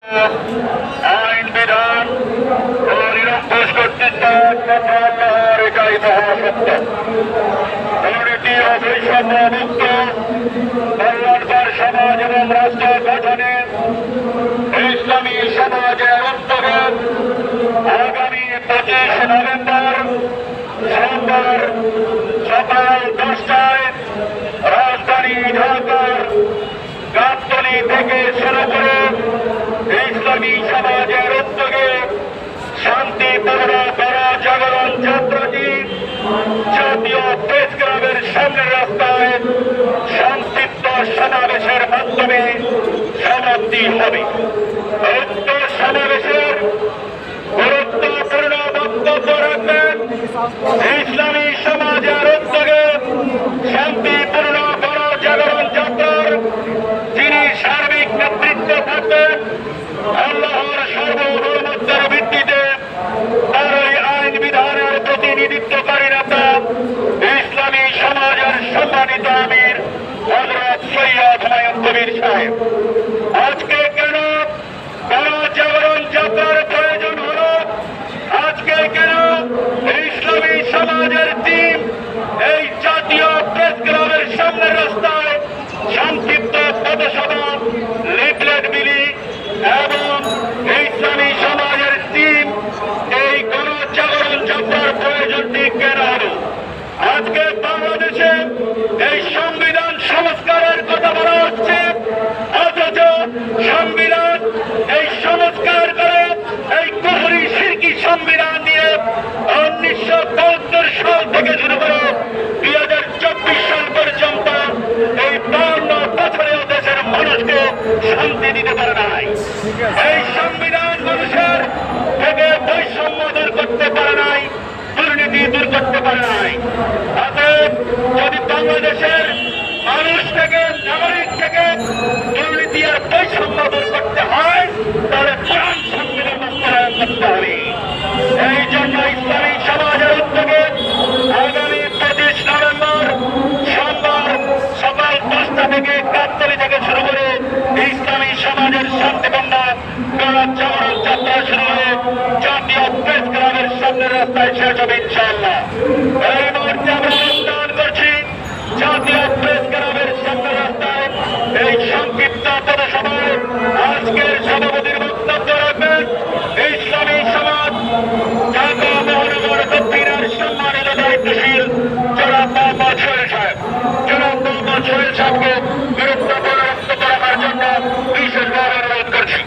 আইন বিধান ও নিরঙ্কুশ কর্তৃত্ব একমাত্র আল্লাহর এটাই মহাসত্য। দুর্নীতি ও বৈষম্য মুক্ত কল্যাণকর সমাজ এবং রাষ্ট্র গঠনে ইসলামী সমাজের উদ্যোগে আগামী 25 নভেম্বর সোমবার সকাল 10টায় রাজধানী ঢাকার গাবতলী থেকে শুরু করে ইসলামী সমাজের উদ্যোগে শান্তিপূর্ণ গণজাগরণ যাত্রাটি জাতীয় প্রেস ক্লাবের সামনের রাস্তায় সংক্ষিপ্ত সমাবেশের মাধ্যমে সমাপ্তি হবে। উক্ত সমাবেশের গুরুত্বপূর্ণ বক্তব্য রাখবেন ইসলামী সমাজের উদ্যোগে শান্তিপূর্ণ গণজাগরণ যাত্রার যিনি সার্বিক নেতৃত্ব থাকবেন আল্লাহর সার্বভৌমত্বের ভিত্তিতে তারই আইন বিধানের প্রতিনিধিত্বকারী নেতা ইসলামী সমাজের সম্মানিত আমির হযরত সৈয়দ হুমায়ুন কবির সাহেব। আজকে কেন গণজাগরণ যাত্রার প্রয়োজন হলো, আজকে কেন ইসলামী সমাজের টিম এই জাতীয় প্রেস ক্লাবের সামনের রাস্তায় সংক্ষিপ্ত পথসভা লিফলেট বিলি এবং ইসলামী সমাজের টিম এই গণজাগরণ যাত্রার প্রয়োজনটি কেন হলো? আজকে বাংলাদেশে এই সংবিধান সংস্কারের কথা বলা হচ্ছে, অথচ সংবিধান এই সংস্কার করে এই কুফরি শিরকি সংবিধান দিয়ে 1972 সাল থেকে শুরু করে 2024 সাল পর্যন্ত এই 52 বছরেও দেশের মানুষকে শান্তি দিতে পারে নাই। এই সংবিধান মানুষের থেকে বৈষম্য দূর করতে পারে নাই, দুর্নীতি দূর করতে পারে নাই। অতএব যদি বাংলাদেশের মানুষ থেকে, নাগরিক থেকে দুর্নীতি আর বৈষম্য দূর করতে হয়, তাহলে কোরআন সংবিধান বাস্তবায়ন করতে হবে। এই জন্য ইসলামী সমাজের উদ্যোগে আগামী 25 নভেম্বর সোমবার সকাল 10টা থেকে গাবতলী থেকে শুরু করে ইসলামী সমাজের শান্তিপূর্ণ গণজাগরণ যাত্রা শুরু হয়ে জাতীয় প্রেস ক্লাবের সামনের রাস্তায় শেষ হবে ইনশাআল্লাহ। এই মুহূর্তে আমরা অনুদান করছি জাতীয় প্রেস ক্লাবের সামনের রাস্তায় এই সংক্ষিপ্ত পথসভায় আজকের সভাপতির বক্তব্য রাখবেন ইসলামী সমাজ ঢাকা মহানগর দক্ষিণের সম্মানিত দায়িত্বশীল জনাব মোহাম্মদ সোহেল সাহেব। জনাব মোহাম্মদ সোহেল সাহেবকে গুরুত্বপূর্ণ বক্তব্য রাখার জন্য বিশেষভাবে অনুরোধ করছি।